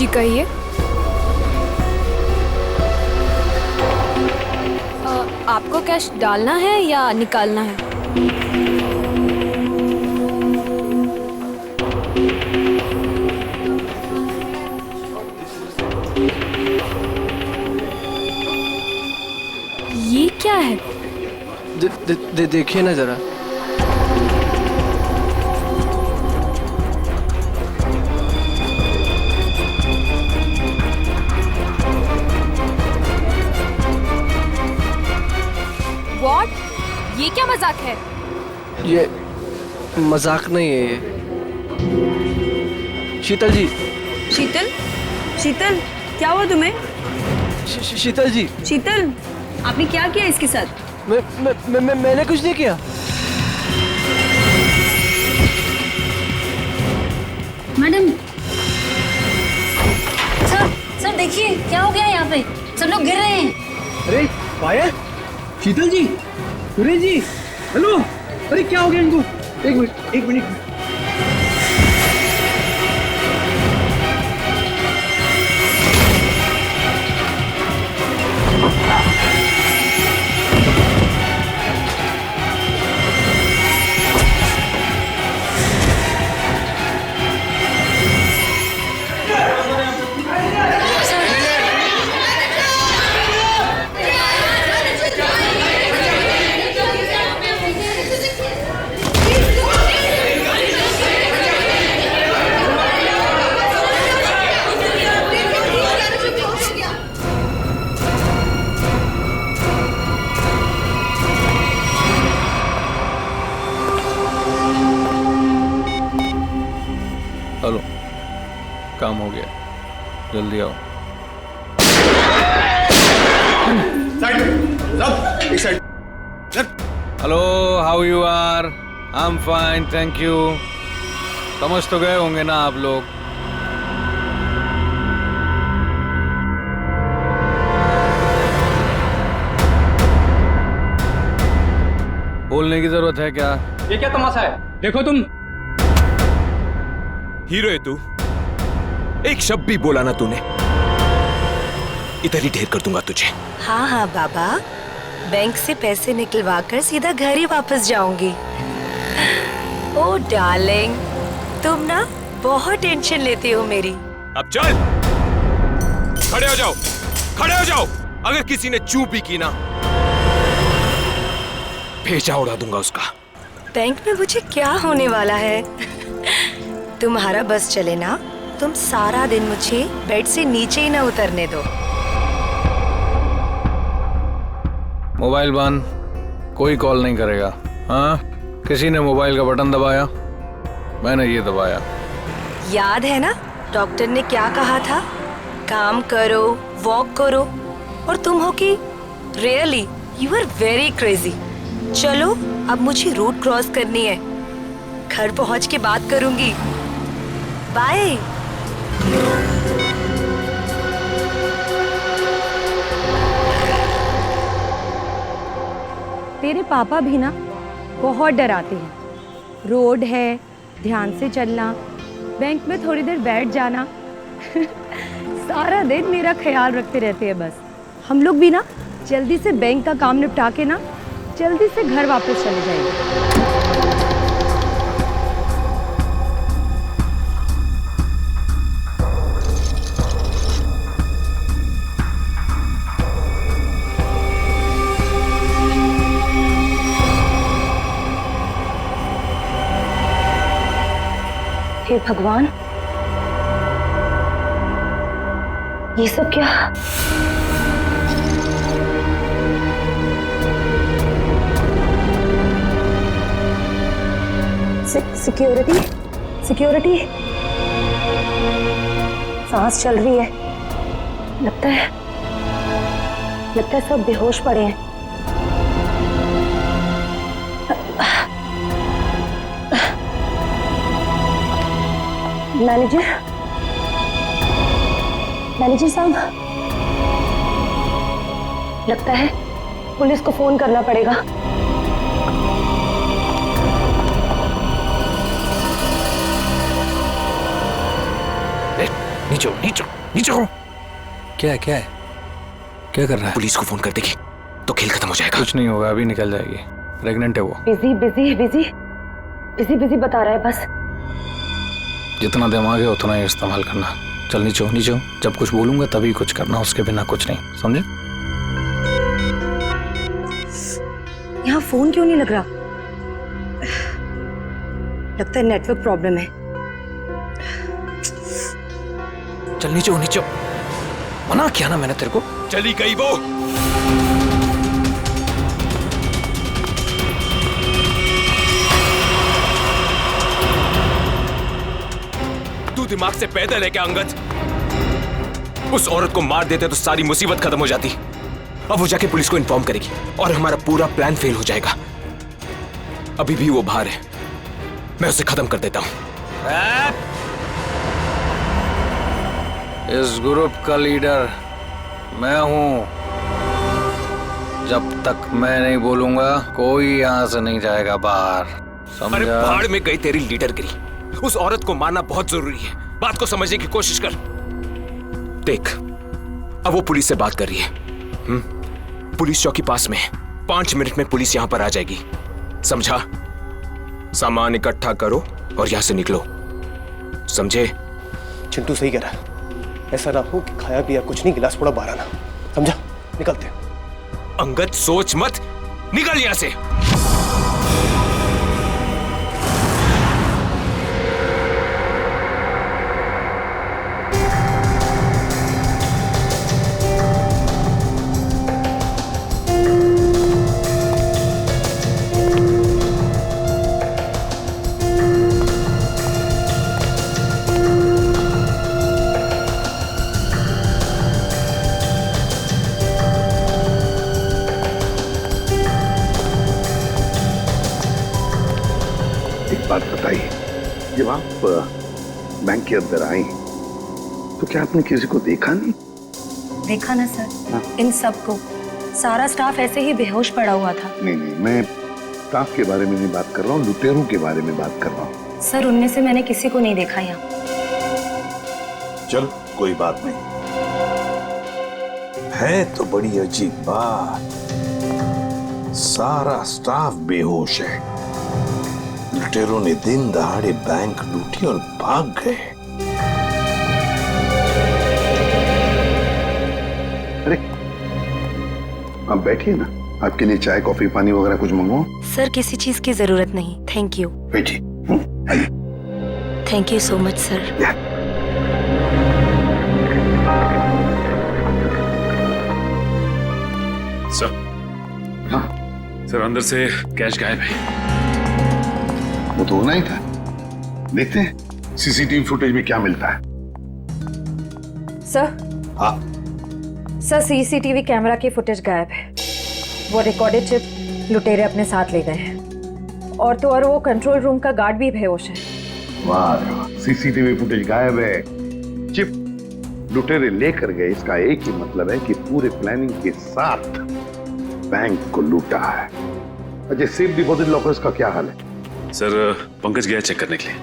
जी कहिए। आपको कैश डालना है या निकालना है? ये क्या है? देखिए ना जरा। What? ये क्या मजाक है? ये मजाक नहीं है ये। शीतल जी। शीतल? शीतल, क्या हुआ तुम्हें? शीतल जी। शीतल, आपने क्या किया इसके साथ? मैंने कुछ नहीं किया। मैडम, सर देखिए क्या हो गया यहाँ पे, सब लोग गिर रहे हैं। अरे पायल, शीतल जी, सुरेश जी, हेलो। अरे क्या हो गया इनको? एक मिनट। हेलो, काम हो गया, जल्दी आओ। Hello, how are you? I am fine, thank you. समझ तो गए होंगे ना आप लोग। बोलने की जरूरत है क्या? ये क्या तमाशा है? देखो तुम। हीरो है तू? एक शब्द भी बोला ना तूने, इधर ही ढेर कर दूंगा तुझे। हाँ हाँ बाबा, बैंक से पैसे निकलवा कर सीधा घर ही वापस जाऊंगी। ओ डार्लिंग, तुम ना बहुत टेंशन लेती हो मेरी। अब चल, खड़े हो जाओ, खड़े हो जाओ। अगर किसी ने चू भी की ना, भेजा उड़ा दूंगा उसका। बैंक में मुझे क्या होने वाला है? तुम्हारा बस चले ना, तुम सारा दिन मुझे बेड से नीचे ही ना उतरने दो। मोबाइल बंद, कोई कॉल नहीं करेगा। हाँ, किसी ने मोबाइल का बटन दबाया? मैंने ये दबाया। याद है ना डॉक्टर ने क्या कहा था? काम करो, वॉक करो। और तुम हो कि really you are very crazy. चलो अब मुझे रोड क्रॉस करनी है, घर पहुंच के बात करूंगी। बाय। तेरे पापा भी ना बहुत डराते हैं। रोड है, ध्यान से चलना, बैंक में थोड़ी देर बैठ जाना। सारा दिन मेरा ख्याल रखते रहते हैं बस। हम लोग भी ना जल्दी से बैंक का काम निपटा के ना जल्दी से घर वापस चले जाएंगे। हे भगवान, ये सब क्या? Security, security. सांस चल रही है। लगता है सब बेहोश पड़े हैं। मैनेजर साहब, लगता है पुलिस को फोन करना पड़ेगा। नीचे हो, नीचे हो, नीचे हो। क्या है क्या है, क्या कर रहा है? पुलिस को फोन कर देगी तो खेल खत्म हो जाएगा। कुछ नहीं होगा, अभी निकल जाएगी। प्रेग्नेंट है वो। Busy busy busy busy busy बता रहा है बस। जितना दिमाग है उतना ही इस्तेमाल करना। चल नीचे हो, नीचे हो। जब कुछ बोलूंगा तभी कुछ करना, उसके बिना कुछ नहीं, समझे? यहाँ फोन क्यों नहीं लग रहा? लगता है नेटवर्क प्रॉब्लम है। चल नीचे हो, नीचे हो। मना किया ना मैंने तेरे को। चली गई वो। तू दिमाग से पैदल है क्या अंगद? उस औरत को मार देते तो सारी मुसीबत खत्म हो जाती। अब वो जाके पुलिस को इन्फॉर्म करेगी और हमारा पूरा प्लान फेल हो जाएगा। अभी भी वो बाहर है, मैं उसे खत्म कर देता हूं। इस ग्रुप का लीडर मैं हूं। जब तक मैं नहीं बोलूंगा कोई यहां से नहीं जाएगा बाहर, समझा? अरे भाड़ में गई तेरी लीडरगिरी। उस औरत को मारना बहुत जरूरी है। बात को समझने की कोशिश कर। देख, अब वो पुलिस से बात कर रही है। पुलिस चौकी पास में है। 5 मिनट में पुलिस यहां पर आ जाएगी, समझा? सामान इकट्ठा करो और यहां से निकलो, समझे? चिंटू सही कह रहा है। ऐसा ना हो कि खाया पिया कुछ नहीं, गिलास थोड़ा बाहर आना, समझा? निकलते हैं। अंगद सोच मत, निकल यहां से। बात बताइए, जब आप बैंक के अंदर आई तो क्या आपने किसी को देखा नहीं? देखा ना सर, इन सबको, सारा स्टाफ ऐसे ही बेहोश पड़ा हुआ था। नहीं नहीं, मैं स्टाफ के बारे में नहीं बात कर रहा हूँ, लुटेरों के बारे में बात कर रहा हूँ। सर उनमें से मैंने किसी को नहीं देखा यहाँ। चल कोई बात नहीं, है तो बड़ी अजीब बात। सारा स्टाफ बेहोश है। लुटेरों ने दिन दहाड़े बैंक लूटी और भाग गए। अरे आप बैठिए ना, आपके लिए चाय कॉफी पानी वगैरह कुछ मंगवाओ? सर किसी चीज की जरूरत नहीं, थैंक यू। बैठिए, आइए। Thank you so much sir. Sir, हाँ सर अंदर से कैश गायब है। वो तो होना ही था। देखते हैं सीसीटीवी फुटेज में क्या मिलता है। सर, हाँ सर सीसीटीवी कैमरा की फुटेज गायब है। वो रिकॉर्डेड चिप लुटेरे अपने साथ ले गए हैं, और तो और वो कंट्रोल रूम का गार्ड भी बेहोश है। वाह, सीसीटीवी फुटेज गायब है, चिप लुटेरे लेकर गए। इसका एक ही मतलब है कि पूरे प्लानिंग के साथ बैंक को लूटा है। अच्छा, सेफ डिपॉजिट लॉकर्स का क्या हाल है? सर पंकज गया चेक करने के लिए।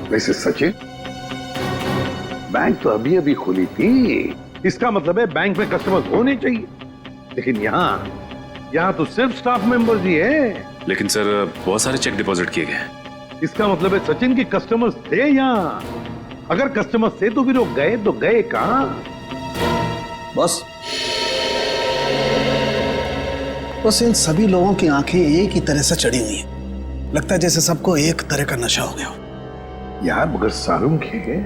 वैसे सचिन, बैंक तो अभी अभी खुली थी, इसका मतलब है बैंक में कस्टमर्स होने चाहिए। लेकिन यहाँ तो सिर्फ स्टाफ मेंबर्स ही है। लेकिन सर बहुत सारे चेक डिपॉजिट किए गए हैं। इसका मतलब है सचिन के कस्टमर्स थे यहाँ। अगर कस्टमर्स थे तो फिर वो गए कहाँ? बस इन सभी लोगों की आंखें एक ही तरह से चढ़ी हुई हैं। लगता है जैसे सबको एक तरह का नशा हो गया हो। यार मगर सारुंग है,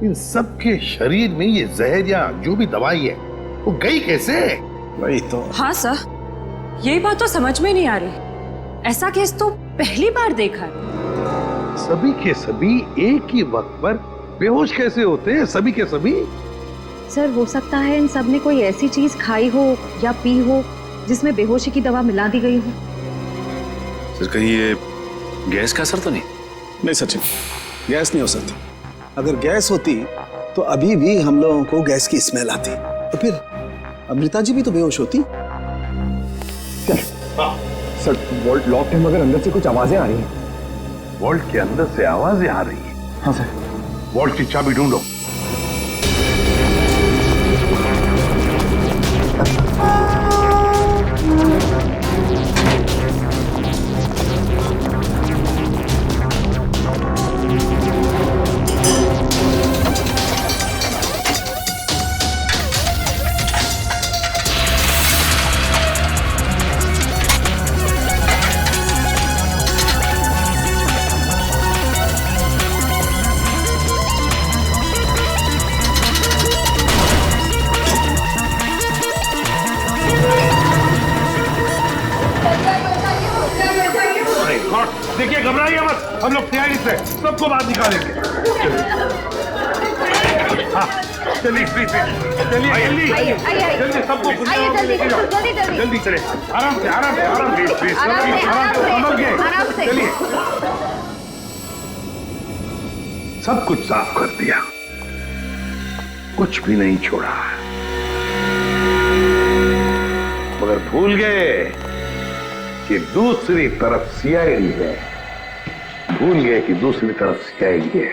इन सब के शरीर में ये जहर या जो भी दवाई है वो गई कैसे? वही तो। हाँ सर, यही बात तो समझ में नहीं आ रही। ऐसा केस तो पहली बार देखा है। सभी के सभी एक ही वक्त पर बेहोश कैसे होते हैं? सभी के सभी। सर हो सकता है इन सब ने कोई ऐसी चीज खाई हो या पी हो जिसमें बेहोशी की दवा मिला दी गई हो। सर कहीं ये गैस का असर तो नहीं? नहीं सचिन, गैस नहीं हो सकती। अगर गैस होती तो अभी भी हम लोगों को गैस की स्मेल आती, तो फिर अमृता जी भी तो बेहोश होती। सर वॉल्ट लॉक है मगर अंदर से कुछ आवाजें आ रही हैं। वॉल्ट के अंदर से आवाजें आ रही हैं? हाँ सर। वॉल्ट की चाबी ढूंढो। देखिए, घबराइए मत, हम लोग तैयारी से सबको बाहर निकालेंगे। हाँ, चलिए प्लीज, चलिए जल्दी जल्दी, सबको जल्दी चले, आराम से आराम से आराम से आराम से, समझ गए? चलिए, सब कुछ साफ कर दिया, कुछ भी नहीं छोड़ा, मगर भूल गए कि दूसरी तरफ सीआईडी है। भूल गए कि दूसरी तरफ सीआईडी है।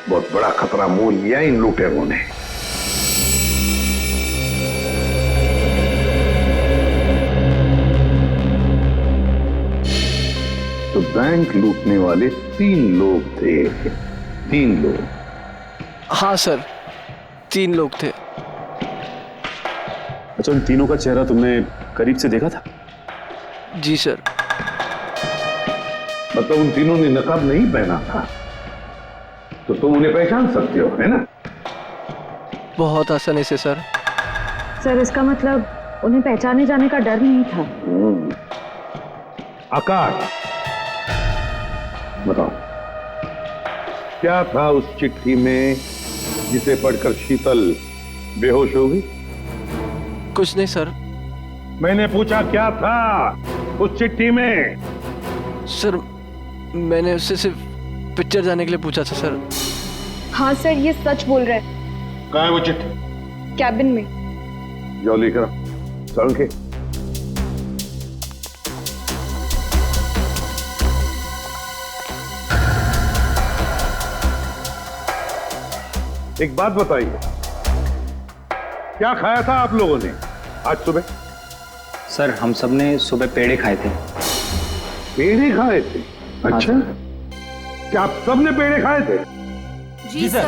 बहुत बड़ा खतरा मोल लिया इन लुटेरों ने। तो बैंक लूटने वाले 3 लोग थे। 3 लोग? हाँ सर, 3 लोग थे। अच्छा, उन तीनों का चेहरा तुमने करीब से देखा था? जी सर। मतलब उन तीनों ने नकाब नहीं पहना था, तो तुम उन्हें पहचान सकते हो, है ना? बहुत आसानी से सर। सर, इसका मतलब उन्हें पहचाने जाने का डर नहीं था। आकाश, बताओ क्या था उस चिट्ठी में जिसे पढ़कर शीतल बेहोश हो गई? कुछ नहीं सर। मैंने पूछा क्या था उस चिट्ठी में? सर, मैंने उससे सिर्फ पिक्चर जाने के लिए पूछा था सर। हाँ सर, ये सच बोल रहा है। कहाँ है वो चिट्ठी? कैबिन में। जाओ लेकर चल के। एक बात बताइए, क्या खाया था आप लोगों ने आज सुबह? सर, हम सब ने सुबह पेड़े खाए थे। पेड़े खाए थे? अच्छा, क्या आप सब ने पेड़े खाए थे? जी सर।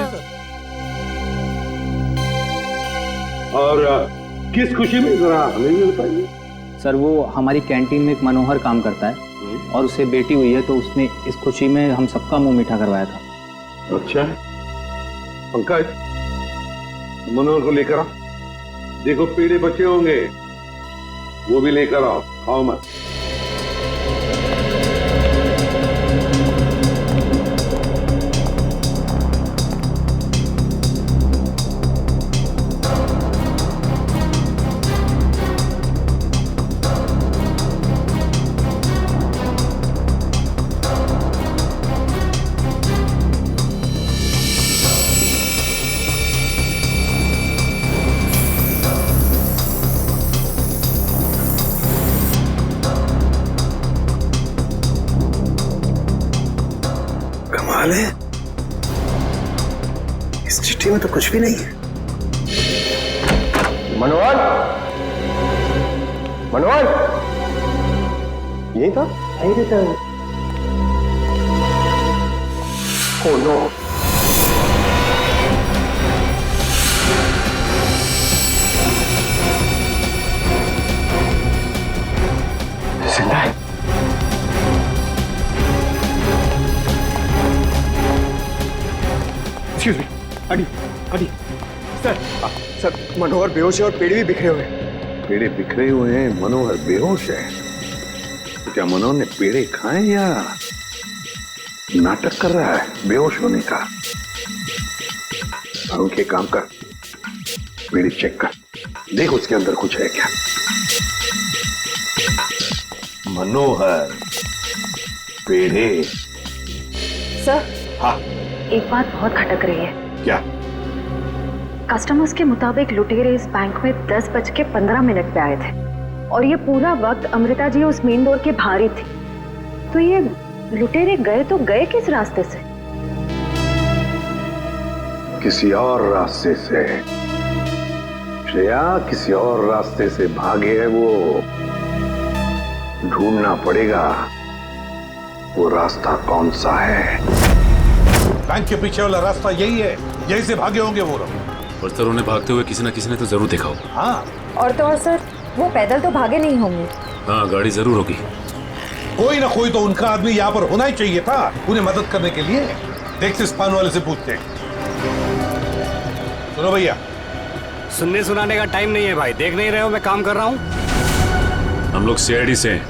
और किस खुशी में, जरा हमें भी बताइए। सर, वो हमारी कैंटीन में एक मनोहर काम करता है और उसे बेटी हुई है, तो उसने इस खुशी में हम सबका मुंह मीठा करवाया था। अच्छा, पंकज, मनोहर को लेकर आओ। देखो पेड़े बचे होंगे, वो भी लेकर आओ, खाओ मत। है? इस चिट्ठी में तो कुछ भी नहीं है। मनोहर, मनोहर, यही था? यही रहता है। ओह नो, जिंदा है। एक्सक्यूज मी, अडी, अडी, सर, सर, मनोहर बेहोश है और पेड़े भी बिखरे हुए हैं। पेड़े बिखरे हुए हैं, मनोहर बेहोश है। तो क्या मनोहर ने पेड़े खाए या नाटक कर रहा है बेहोश होने का? उनके काम कर, पेड़े चेक कर, देख उसके अंदर कुछ है क्या। मनोहर, पेड़े। सर, हाँ, एक बात बहुत खटक रही है। क्या? कस्टमर्स के मुताबिक लुटेरे इस बैंक में 10:15 पे आए थे और ये पूरा वक्त अमृता जी उस मेन डोर के बाहर ही थी। तो ये लुटेरे गए तो गए किस रास्ते से? किसी और रास्ते से, श्रेया किसी और रास्ते से भागे है वो। ढूंढना पड़ेगा वो रास्ता कौन सा है। बैंक के पीछे वाला रास्ता यही है, यही से भागे होंगे वो लोग। और सर उन्हें भागते हुए किसी न किसी ने तो जरूर देखा होगा। हाँ, और तो और सर, वो पैदल तो भागे नहीं होंगे। हाँ, गाड़ी जरूर होगी। कोई ना कोई तो उनका आदमी यहाँ पर होना ही चाहिए था उन्हें मदद करने के लिए। देखते इस पान वाले से पूछते हैं। सुनो भैया, सुनने सुनाने का टाइम नहीं है भाई, देख नहीं रहे हो मैं काम कर रहा हूँ। हम लोग सीआईडी से हैं।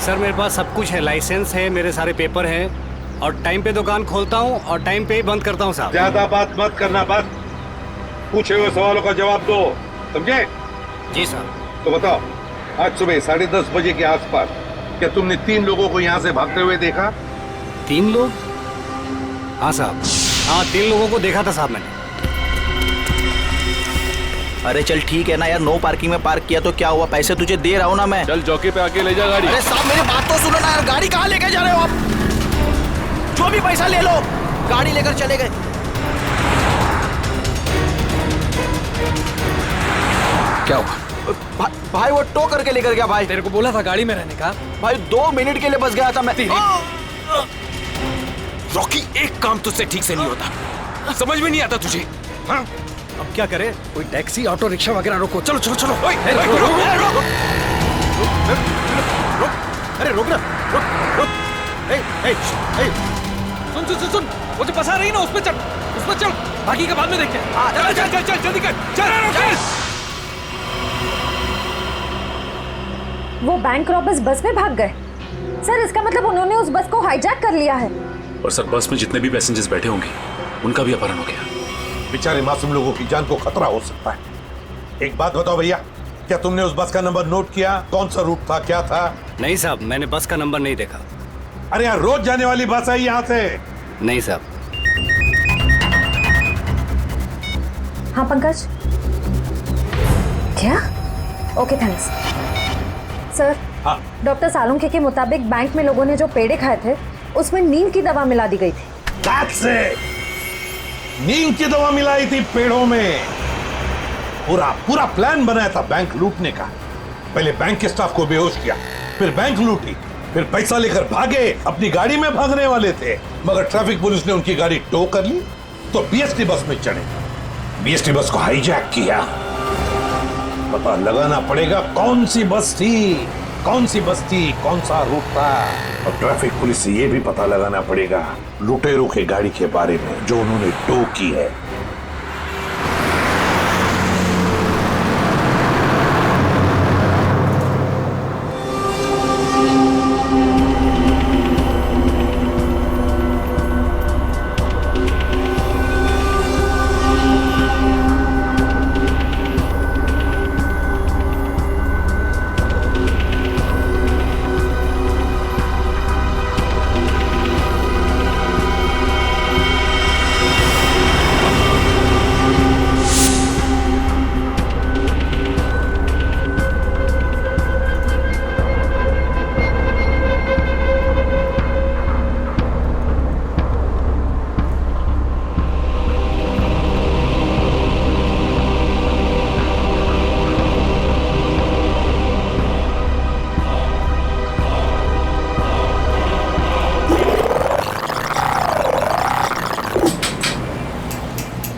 सर मेरे पास सब कुछ है, लाइसेंस है, मेरे सारे पेपर हैं और टाइम पे दुकान खोलता हूँ और टाइम पे ही बंद करता हूँ साहब। ज्यादा बात मत करना, बस पूछे हुए सवालों का जवाब दो, समझे? जी सर। तो बताओ, आज सुबह 10:30 बजे के आसपास क्या तुमने 3 लोगों को यहाँ से भागते हुए देखा? 3 लोग? हाँ साहब, हाँ 3 लोगों को देखा था साहब मैंने। अरे चल ठीक है ना यार, नो पार्किंग में पार्क किया तो क्या हुआ, पैसे तुझे दे रहा हूँ ना मैं। चल चौकी पे आके ले जा गाड़ी। अरे साहब मेरी बात तो सुनो ना यार, गाड़ी कहाँ लेके जा रहे हो आप? जो भी पैसा ले लो, गाड़ी लेकर चले गए। क्या हुआ? भाई वो टो करके लेकर गया भाई। तेरे को बोला था गाड़ी में रहने का। भाई 2 मिनट के लिए बस गया था मैं। रॉकी, एक काम तुझसे ठीक से नहीं होता, समझ में नहीं आता तुझे? हाँ? अब क्या करे, कोई टैक्सी ऑटो रिक्शा वगैरह रोको। चलो चलो चलो। अरे रोक ना, रुक। सुन सुन सुन सुन, वो जो बसा रही ना उसमें चल, उसमें चल, बाकी का बाद में देखते हैं। चल चल चल चल जल्दी कर, चल। वो बैंक रॉबर्स बस में भाग गए। सर इसका मतलब उन्होंने उस बस को हाईजैक कर लिया है। और सर बस में जितने भी पैसेंजर्स बैठे होंगे उनका भी अपहरण हो गया। बेचारे मासूम लोगों की जान को खतरा हो सकता है। एक बात बताओ भैया, क्या तुमने उस बस का नंबर नोट किया? कौन सा रूट था, क्या था? नहीं साहब, मैंने बस का नंबर नहीं देखा। अरे यार, रोज जाने वाली बस है यहाँ से। नहीं साहब। हाँ पंकज। क्या? Okay thanks. सर, हाँ। डॉक्टर सालुंखे के मुताबिक बैंक में लोगों ने जो पेड़े खाए थे उसमें नीम की दवा मिला दी गई थी। That's it! नीम की दवा मिलाई थी पेड़ों में। पूरा प्लान बनाया था बैंक लूटने का। पहले बैंक के स्टाफ को बेहोश किया, फिर बैंक लूटी, फिर पैसा लेकर भागे। अपनी गाड़ी में भागने वाले थे, मगर ट्रैफिक पुलिस ने उनकी गाड़ी टो कर ली तो बीएसटी बस में चढ़े, बीएसटी बस को हाईजैक किया। पता लगाना पड़ेगा कौन सी बस थी, कौन सा रूट था। और ट्रैफिक पुलिस से यह भी पता लगाना पड़ेगा लुटेरों के गाड़ी के बारे में जो उन्होंने टो की है।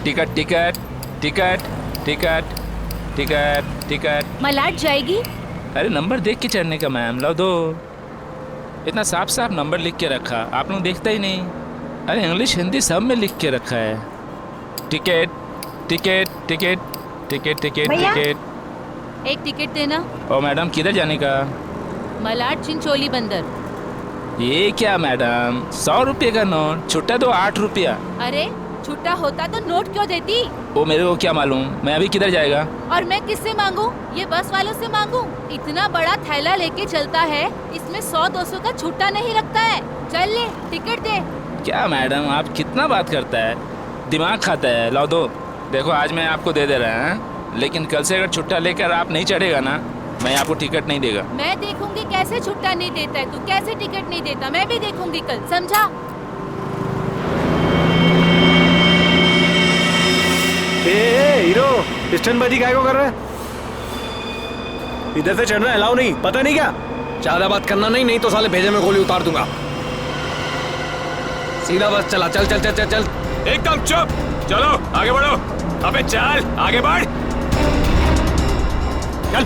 Ticket ticket ticket ticket ticket ticket. मलाट जाएगी। अरे नंबर देख के चढ़ने का मैम, लो दो। इतना साफ साफ नंबर लिख के रखा, आप लोग देखता ही नहीं। अरे इंग्लिश हिंदी सब में लिख के रखा है। Ticket ticket ticket ticket ticket ticket. एक टिकट देना। ओ मैडम, किधर जाने का? मलाट चिंचोली बंदर। ये क्या मैडम, 100 रुपये का नोट, छुट्टा तो 8 रुपया। अरे छुट्टा होता तो नोट क्यों देती? वो मेरे को क्या मालूम, मैं अभी किधर जाएगा? और मैं किससे मांगू? ये बस वालों से मांगू? इतना बड़ा थैला लेके चलता है, इसमें 100-200 का छुट्टा नहीं लगता है। चल ले, टिकट दे। क्या मैडम, आप कितना बात करता है, दिमाग खाता है। लो दो। देखो आज मैं आपको दे रहा हूँ, लेकिन कल से अगर छुट्टा लेकर आप नहीं चढ़ेगा ना, मैं आपको टिकट नहीं देगा। मैं देखूंगी कैसे छुट्टा नहीं देता है तू, कैसे टिकट नहीं देता, मैं भी देखूंगी कल, समझा? हीरो स्टंटबाजी काय को कर रहा है? इधर से चढ़ना अलाउ नहीं, पता नहीं क्या? ज्यादा बात करना नहीं तो साले भेजे में गोली उतार दूंगा। सीधा बस चला, चल चल चल चल चल। एकदम चुप, चलो आगे बढ़ो। अबे चल आगे बढ़, चल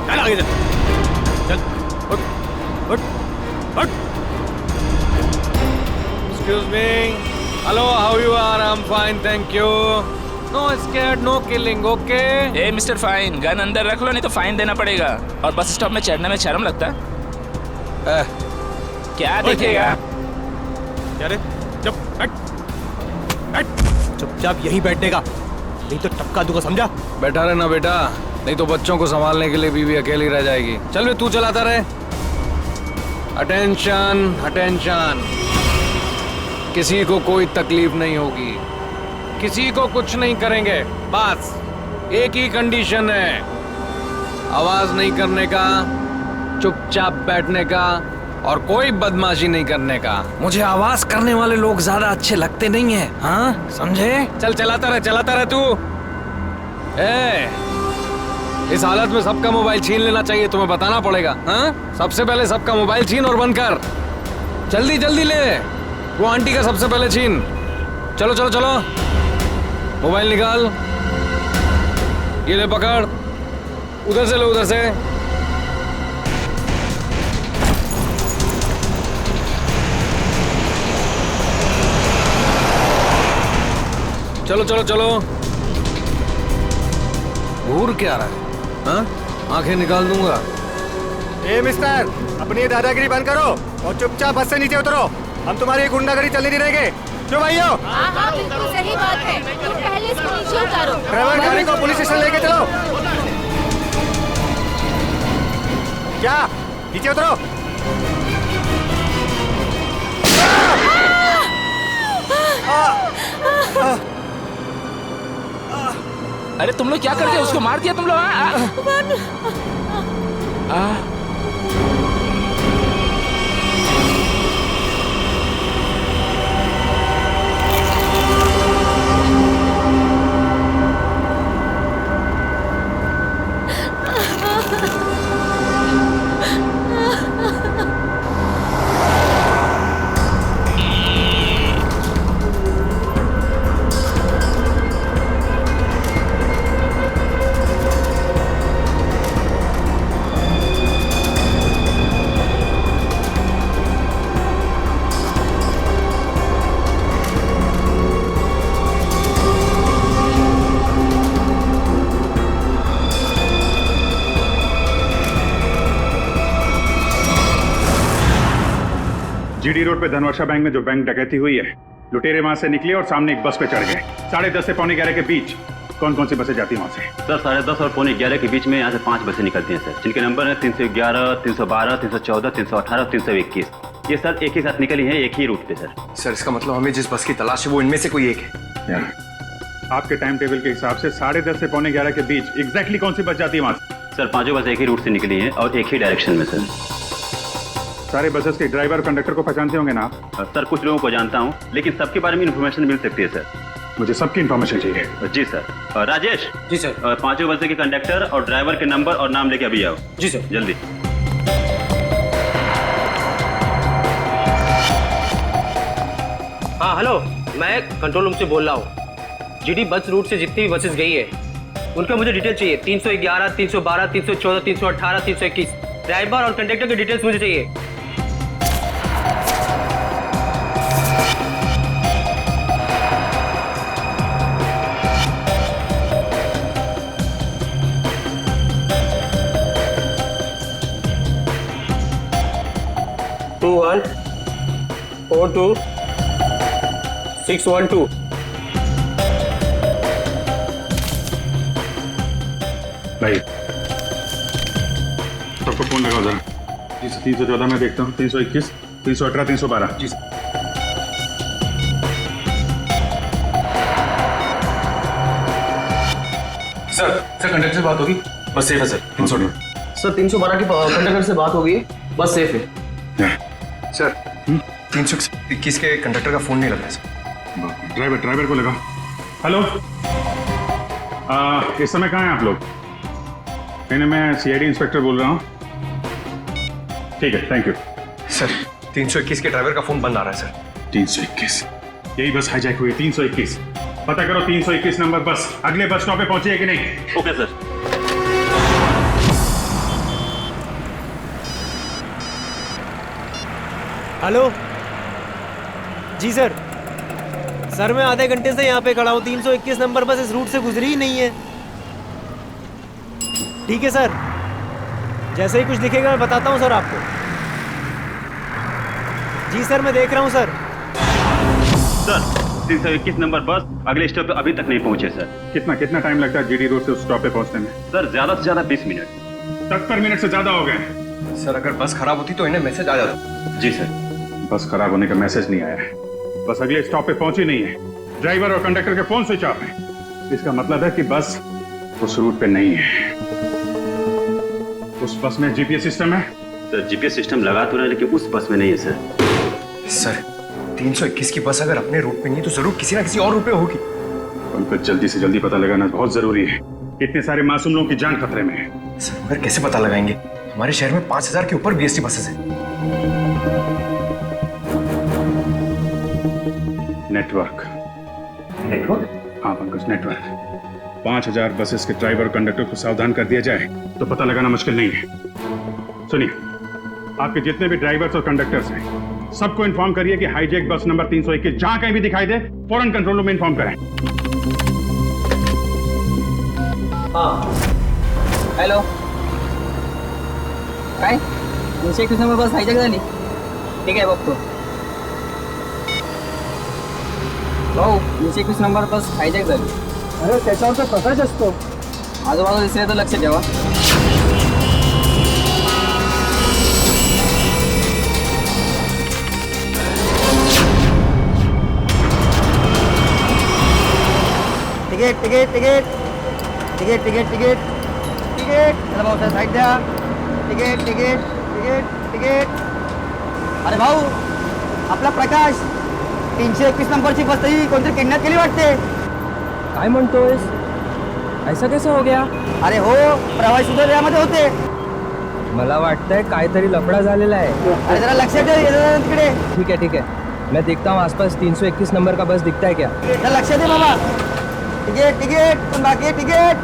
चल आगे चल, चल उठ उठ उठ। Excuse me. Hello, how you are? I'm fine, thank you. No scared, no killing, okay? A mister fine, gun अंदर रख लो नहीं तो फाइन देना पड़ेगा। और बस स्टॉप में चढ़ने में शर्म लगता है? क्या देखेगा? अरे चुप, हट हट, चुपचाप यहीं बैठेगा, नहीं तो टपका दूंगा, समझा? बैठा रहना बेटा, नहीं तो बच्चों को संभालने के लिए बीवी अकेली रह जाएगी। चल बे, तू चलाता रहे। अटेंशन अटेंशन, किसी को कोई तकलीफ नहीं होगी, किसी को कुछ नहीं करेंगे। बस एक ही कंडीशन है, आवाज नहीं करने का, चुपचाप बैठने का और कोई बदमाशी नहीं करने का। मुझे आवाज करने वाले लोग ज्यादा अच्छे लगते नहीं हैं, हाँ समझे? चल चलाता रहे तू। इस हालत में सबका मोबाइल छीन लेना चाहिए, तुम्हें बताना पड़ेगा। हाँ, सबसे पहले सबका मोबाइल छीन और बंद कर। जल्दी जल्दी ले, वो आंटी का सबसे पहले छीन। चलो चलो चलो, मोबाइल निकाल, ये ले पकड़, उधर से लो, उधर से। चलो चलो चलो। घूर क्या रहा है? हाँ, आंखें निकाल दूंगा। ए मिस्टर, अपनी दादागिरी बंद करो और चुपचाप बस से नीचे उतरो। हम तुम्हारी गुंडागर्दी चलने नहीं देंगे। क्यों भाइयों? हाँ बिल्कुल सही बात है, तुम पहले इसको नीचे उतारो। ड्राइवर गाड़ी को पुलिस स्टेशन लेके चलो। क्या? नीचे उतरो। अरे तुम लोग क्या करते हो? उसको मार दिया तुम लोग? जीडी रोड पे धनवर्षा बैंक में जो बैंक डकैती हुई है, लुटेरे वहां से निकले और सामने एक बस पे चढ़ गए। 10:30 से 11:45 के बीच कौन कौन सी बसें जाती है वहां से? सर 10:30 और 11:45 के बीच में यहाँ से 5 बसें निकलती हैं सर, जिनके नंबर है 311, 312, 314, 318 और 321। ये सर एक ही साथ निकली है, एक ही रूट पे सर। सर इसका मतलब हमें जिस बस की तलाश है वो इनमें से कोई एक है। आपके टाइम टेबल के हिसाब से 10:30 से 11:45 के बीच एग्जैक्टली कौन सी बस जाती है वहां से? सर पांचों बस एक ही रूट से निकली है और एक ही डायरेक्शन में सर। सारे बसेस के ड्राइवर कंडक्टर को पहचानते होंगे ना आप? सर कुछ लोगों को जानता हूँ, लेकिन सबके बारे में इन्फॉर्मेशन मिल सकती है सर। मुझे सबकी इन्फॉर्मेशन चाहिए। जी सर। राजेश। जी सर। पांचों बसें के कंडक्टर और ड्राइवर के नंबर और नाम लेके अभी आओ। जी सर। जल्दी। हाँ हेलो, मैं कंट्रोल रूम से बोल रहा हूँ। जीडी बस रूट से जितनी भी बसेस गई है उनका मुझे डिटेल चाहिए। 311, 312, 314, 318, 321 ड्राइवर और कंडक्टर की डिटेल्स मुझे चाहिए। Two 1 4 2 6 1 2। भाई सबको फोन लगाओ जरा। जी सर। 314 में देखता हूँ, 321, 318, 312। जी सर। सर कंडक्टर से बात होगी, बस सेफ है सर। 318 सर 312 की कंडक्टर से बात होगी, बस सेफ है। सर 321 के कंडक्टर का फोन नहीं लग रहा है सर। ड्राइवर को लगा। हेलो, इस समय कहाँ हैं आप लोग? मैं सीआईडी इंस्पेक्टर बोल रहा हूँ। ठीक है, थैंक यू। सर 321 के ड्राइवर का फोन बंद आ रहा है सर। 321, यही बस हाईजैक हुई। 321 पता करो, 321 नंबर बस अगले बस स्टॉप पे पहुंची है कि नहीं? Okay sir. हेलो जी सर। सर मैं आधे घंटे से यहाँ पे खड़ा हूँ, 321 नंबर बस इस रूट से गुजरी ही नहीं है। ठीक है सर, जैसे ही कुछ दिखेगा मैं बताता हूँ सर आपको। जी सर मैं देख रहा हूँ सर। सर 321 नंबर बस अगले स्टॉप पे अभी तक नहीं पहुंचे सर। कितना टाइम लगता है जीडी रोड से उस स्टॉप पे पहुंचने में? सर ज्यादा से ज्यादा 20 मिनट। 70 मिनट से ज्यादा हो गए। सर अगर बस खराब होती तो इन्हें मैसेज आ जाता। जी सर। बस खराब होने का मैसेज नहीं आया है, बस अगले स्टॉप पे पहुंची नहीं है। ड्राइवर और कंडक्टर के फोन स्विच ऑफ है। इसका मतलब है कि बस उस रूट पे नहीं है। उस बस में जीपीएस सिस्टम है? सर जीपीएस सिस्टम लगा तो रहा है, लेकिन उस बस में नहीं है सर। सर 321 की बस अगर अपने रूट पे नहीं तो जरूर किसी ना किसी और रूट पे होगी। उनको जल्दी से जल्दी पता लगाना बहुत जरूरी है। इतने सारे मासूम लोगों की जान खतरे में है। सर मगर कैसे पता लगाएंगे? हमारे शहर में 5000 के ऊपर बीएसटी बसेस हैं। नेटवर्क? हाँ पंकज, नेटवर्क। 5000 बसेस के ड्राइवर और कंडक्टर को सावधान कर दिया जाए तो पता लगाना मुश्किल नहीं है। सुनिए, आपके जितने भी ड्राइवर्स और कंडक्टर्स हैं सबको इन्फॉर्म करिए कि हाईजैक बस नंबर 321 जहां कहीं भी दिखाई दे फौरन कंट्रोल रूम में इन्फॉर्म करें। हाँ हॅलो, काय 321 नंबर बस हायजॅक झाली? ठीक आहे बघतो भाऊ। 321 नंबर बस हायजॅक झाली। अरे त्याच्यावर तर प्रकाश असतो, आजूबाजूला दिसले तर लक्ष ठेवा। Ticket ticket ticket ticket ticket ticket ticket चला भाऊ सर साईड द्या। Ticket ticket ticket ticket. अरे भाऊ आपला प्रकाश 321 नंबरची बस ही कोणतरी किडनॅप केली वाटते। काय म्हणतोयस? ऐसा कैसे हो गया? अरे हो, प्रवासी सुद्धा यामध्ये होते। मला वाटतंय काहीतरी लफडा झालेला आहे। अरे जरा लक्ष दे तिकडे। ठीक है मैं देखता हूँ आसपास 321 नंबर का बस दिखता है क्या। जरा लक्ष दे बाबा। टिकट टिकट पण बाकी टिकट।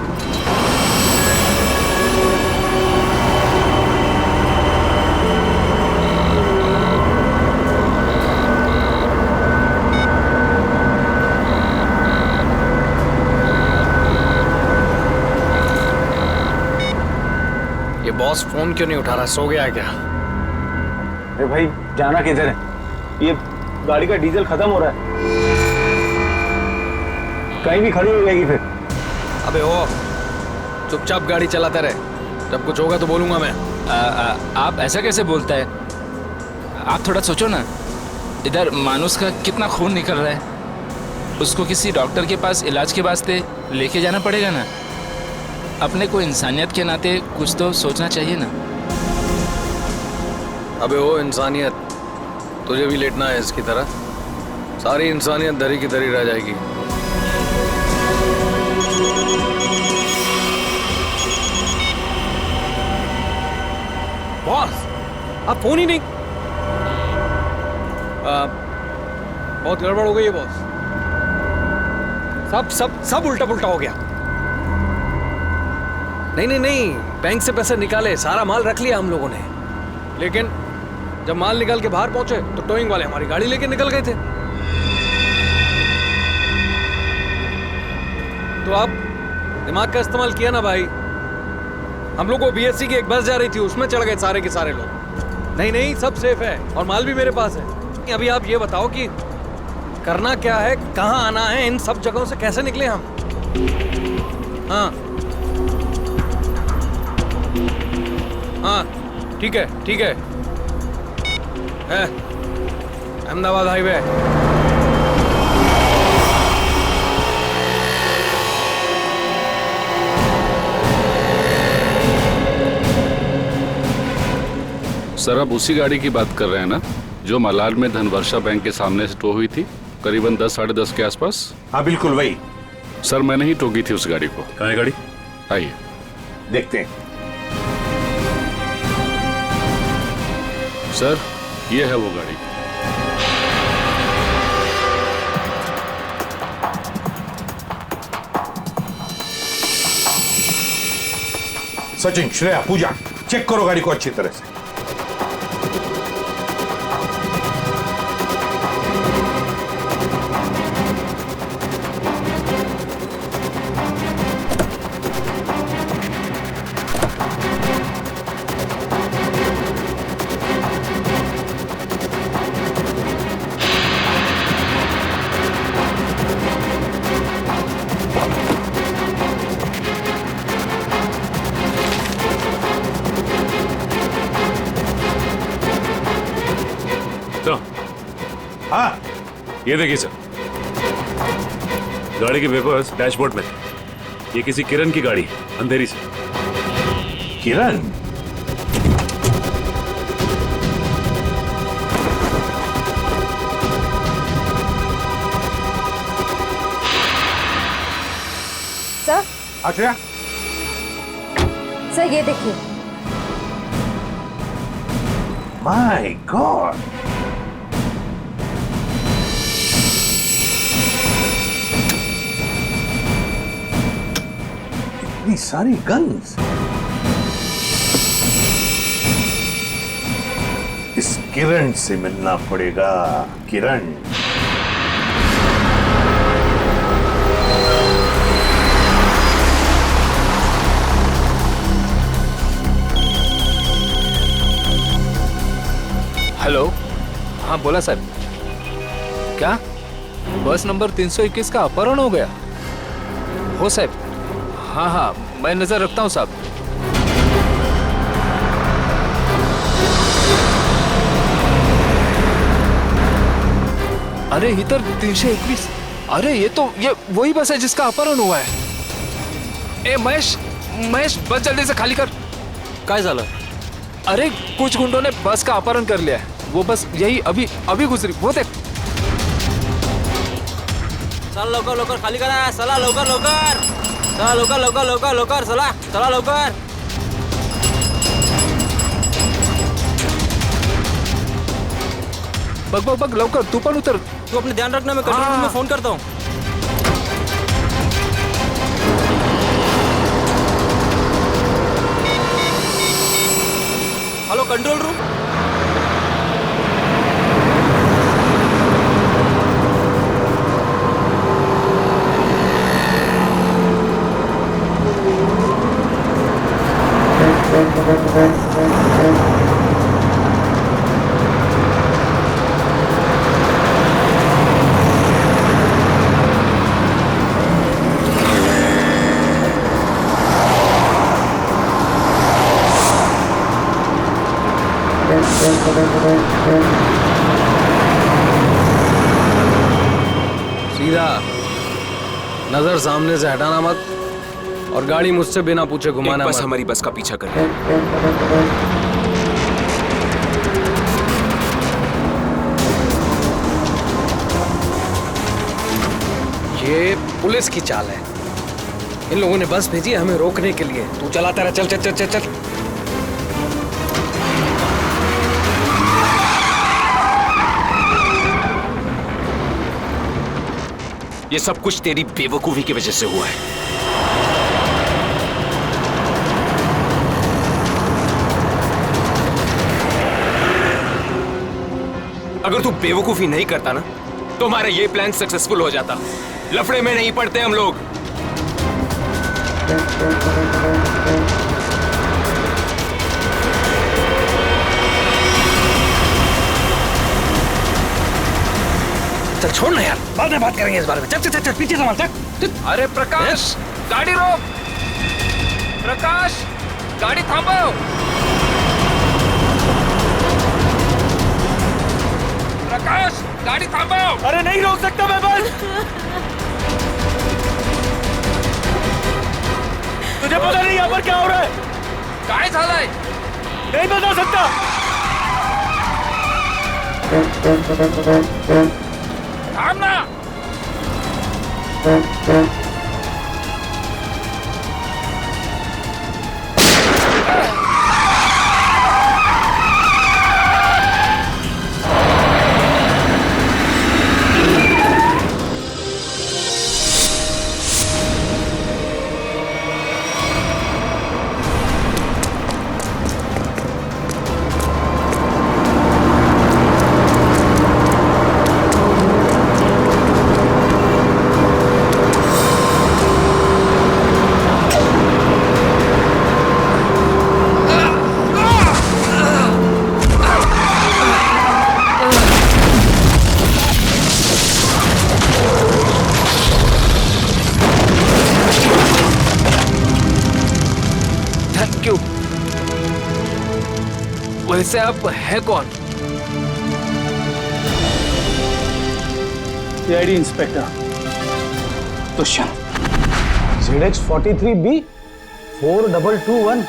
ये बॉस फोन क्यों नहीं उठा रहा? सो गया है क्या? अरे भाई जाना किधर है? ये गाड़ी का डीजल खत्म हो रहा है, कहीं भी खड़ी हो जाएगी फिर। अबे ओ, चुपचाप गाड़ी चलाते रहे, जब कुछ होगा तो बोलूंगा मैं। आप ऐसा कैसे बोलता है? आप थोड़ा सोचो ना, इधर मानुस का कितना खून निकल रहा है, उसको किसी डॉक्टर के पास इलाज के वास्ते लेके जाना पड़ेगा ना। अपने को इंसानियत के नाते कुछ तो सोचना चाहिए ना। अबे ओ इंसानियत, तुझे भी लेटना है इसकी तरह? सारी इंसानियत धरी की धरी रह जाएगी। बॉस आप फोन ही नहीं। बहुत गड़बड़ हो गई है बॉस। सब सब सब उल्टा पुल्टा हो गया। नहीं, बैंक से पैसे निकाले, सारा माल रख लिया हम लोगों ने, लेकिन जब माल निकाल के बाहर पहुंचे तो टोइंग वाले हमारी गाड़ी लेके निकल गए थे। तो आप दिमाग का इस्तेमाल किया ना भाई। हम लोग को बीएससी की एक बस जा रही थी, उसमें चढ़ गए सारे के सारे लोग। नहीं सब सेफ है और माल भी मेरे पास है। अभी आप ये बताओ कि करना क्या है, कहाँ आना है, इन सब जगहों से कैसे निकले हम? हाँ ठीक है अहमदाबाद हाईवे। सर आप उसी गाड़ी की बात कर रहे हैं ना जो मलाड में धनवर्षा बैंक के सामने से टो हुई थी, करीबन 10 साढ़े 10 के आसपास? हाँ बिल्कुल वही। सर मैंने ही टोकी थी उस गाड़ी को। कहाँ है गाड़ी? आइए देखते हैं। सर ये है वो गाड़ी। सचिन, श्रेया, पूजा, चेक करो गाड़ी को अच्छी तरह से। हाँ ये देखिए सर, गाड़ी के पेपर्स डैशबोर्ड में थे। ये किसी किरण की गाड़ी है, अंधेरी से। किरण? सर आश्रया, सर ये देखिए। माय गॉड, इतनी सारी गन्स। इस किरण से मिलना पड़ेगा। किरण, हेलो, हाँ बोला सर। क्या बस नंबर 321 का अपहरण हो गया? हो साहब, हाँ हाँ मैं नजर रखता हूँ साहब। अरे इधर 321। अरे ये वही बस है जिसका अपहरण हुआ है। ए महेश, महेश बस जल्दी से खाली कर। काय झालं? अरे कुछ गुंडों ने बस का अपहरण कर लिया है। वो बस यही अभी अभी गुजरी, वो देख। चला लवकर लवकर खाली करा, चला लवकर लवकर, चला लवकर लवकर लवकर लवकर, चला चला लवकर। बघ बघ बघ लवकर, तू पण उतर। तू अपने ध्यान रखना, मैं कंट्रोल रूम में फोन करता हूँ। Hello control room. सीधा नजर सामने से हटाना मत, और गाड़ी मुझसे बिना पूछे घुमाना मत। बस हमारी बस का पीछा कर रही है। ये पुलिस की चाल है। इन लोगों ने बस भेजी है हमें रोकने के लिए। तू चलाता रहा, चल चल चल चल चल। ये सब कुछ तेरी बेवकूफी की वजह से हुआ है। अगर तू बेवकूफी नहीं करता ना तो हमारा ये प्लान सक्सेसफुल हो जाता। लफड़े में नहीं पड़ते हम लोग। चल छोड़ ना यार, बाद में बात करेंगे इस बारे में। चल चल चल, चल पीछे संभाल, चल। अरे प्रकाश, गाड़ी रोक। प्रकाश, गाड़ी थांबो। प्रकाश, गाड़ी थांबो। अरे नहीं रोक सकता मैं बस। तुझे पता नहीं यहाँ पर क्या हो रहा है? काय झालंय? नहीं बता सकता। थांब ना। वैसे आप है कौन? CID inspector Dushyant. ZX43B 4221।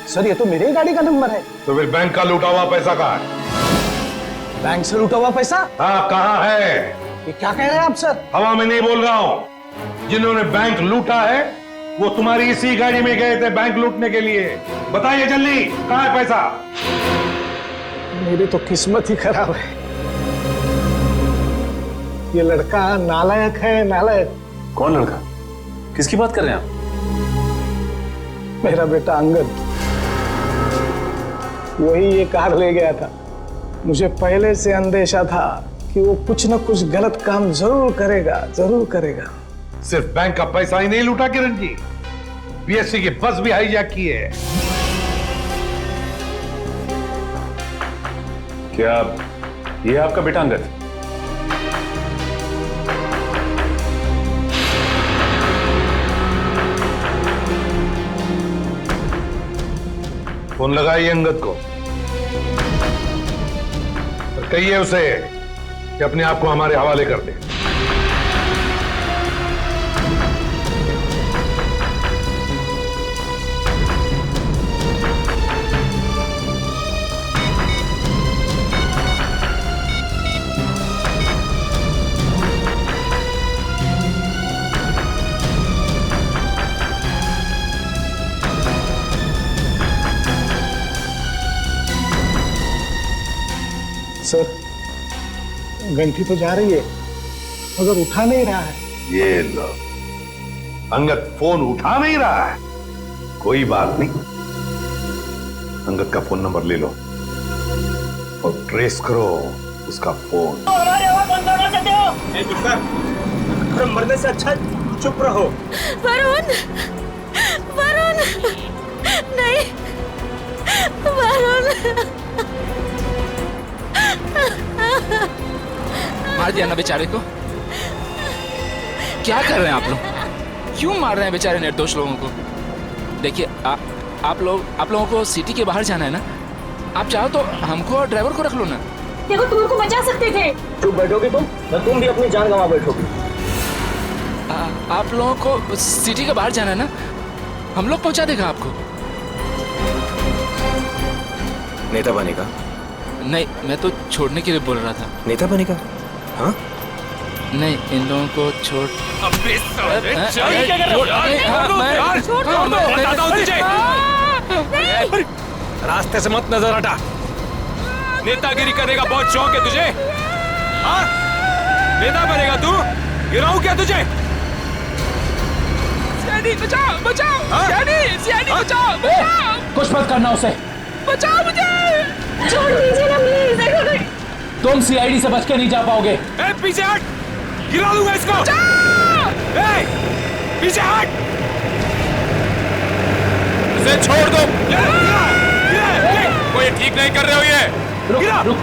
Sir ये तो मेरे ही गाड़ी का नंबर है। तो फिर बैंक का लूटा हुआ पैसा कहाँ है? बैंक से लूटा हुआ पैसा? हाँ, कहाँ है? ये क्या कह रहे हैं आप सर? हवा में नहीं बोल रहा हूं। जिन्होंने बैंक लूटा है वो तुम्हारी इसी गाड़ी में गए थे बैंक लूटने के लिए। बताइए जल्दी, कहाँ है पैसा? मेरी तो किस्मत ही खराब है। ये लड़का नालायक है, नालायक। कौन लड़का? किसकी बात कर रहे हैं आप? मेरा बेटा अंगद, वही ये कार ले गया था। मुझे पहले से अंदेशा था कि वो कुछ न कुछ गलत काम जरूर करेगा, जरूर करेगा। सिर्फ बैंक का पैसा ही नहीं लूटा किरण जी, बीएससी की बस भी हाईजैक की है। क्या ये आपका बेटा अंगद? फोन लगाइए अंगद को और कहिए उसे कि अपने आप को हमारे हवाले कर दे। सर, घंटी तो जा रही है मगर उठा नहीं रहा है। ये लो, अंगद फोन उठा नहीं रहा है। कोई बात नहीं, अंगद का फोन नंबर ले लो और ट्रेस करो उसका फोन। मरने से अच्छा चुप रहो। वरुण, वरुण, नहीं, वरुण। मार दिया ना बेचारे को। क्या कर रहे हैं आप लोग? क्यों मार रहे हैं बेचारे निर्दोष लोगों को? देखिए आप लोगों को सिटी के बाहर जाना है ना, आप चाहो तो हमको और ड्राइवर को रख लो ना। देखो तुम उनको बचा सकते थे। चुप बैठोगे तुम भी अपनी जान गंवा बैठोगे। आप लोगों को सिटी के बाहर जाना है ना, हम लोग पहुंचा देगा आपको। नेता बनेगा? नहीं, मैं तो छोड़ने के लिए बोल रहा था। नेता बनेगा? हाँ? नहीं, इन लोगों को छोड़। अबे साले, रास्ते से मत नजर हटा। नेतागिरी करने का बहुत शौक है तुझे? हाँ? नेता बनेगा तू? गिराऊं क्या तुझे? सीआईडी बचाओ, बचाओ, सीआईडी बचाओ, बचाओ। कुछ मत करना उसे। बचाओ मुझे। छोड़ दीजिए ना प्लीज। तुम सीआईडी से बच के नहीं जा पाओगे। ए, पीछे हट, गिरा दूंगा इसको। ए, पीछे हट, इसे छोड़ दो। कोई ठीक नहीं कर रहे हो ये। रुक, रुक,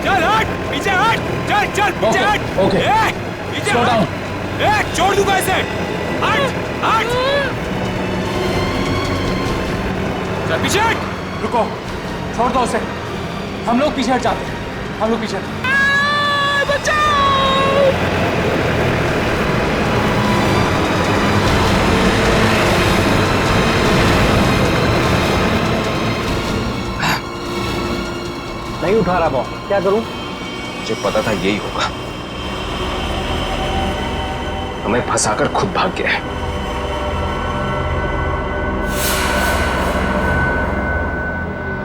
चल हट, पीछे हट, चल चल पीछे हट। ओके, पीछे हट। ए, छोड़ दूंगा इसे। हट, हट, चल पीछे हट। रुको, छोड़ दो उसे। हम लोग पीछे हट जाते हैं। हम लोग पीछे नहीं उठा रहा बॉस, क्या करूं? मुझे पता था यही होगा। हमें फंसाकर खुद भाग गया है।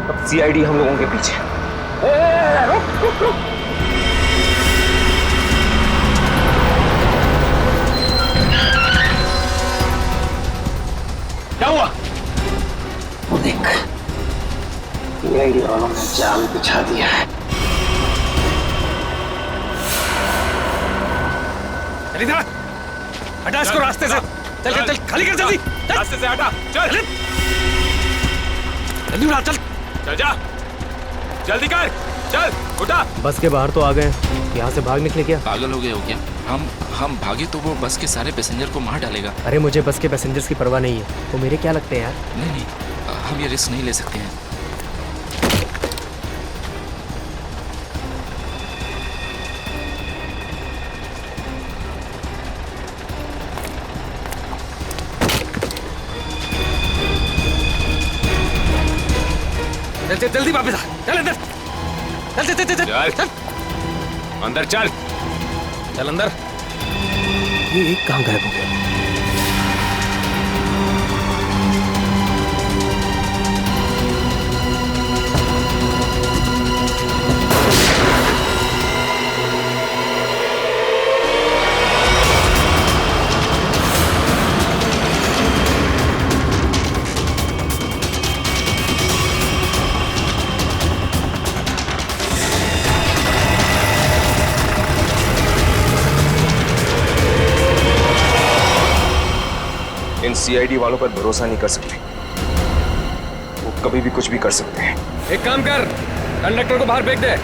अब सीआईडी हम लोगों के पीछे। क्या हुआ? वो देख, सीआईडी वालों ने जाल बिछा दिया है। इधर हटा इसको रास्ते से। चल चल चल, खाली कर जल्दी। रास्ते से हटा, चल जल्दी उड़ा, चल चल जा, जल्दी कर, चल उठा। बस के बाहर तो आ गए, यहाँ से भाग निकले क्या? पागल हो गए हो क्या? हम भागे तो वो बस के सारे पैसेंजर को मार डालेगा। अरे मुझे बस के पैसेंजर्स की परवाह नहीं है, वो मेरे क्या लगते हैं यार। नहीं, हम ये रिस्क नहीं ले सकते हैं। चल चल जल्दी वापस आ, चल अंदर, चल चल चल चल चल अंदर चल, चल अंदर। ये कहाँ गायब हो गया? इन सीआईडी वालों पर भरोसा नहीं कर सकते, वो कभी भी कुछ भी कर सकते हैं। एक काम कर, कंडक्टर को बाहर फेंक दे।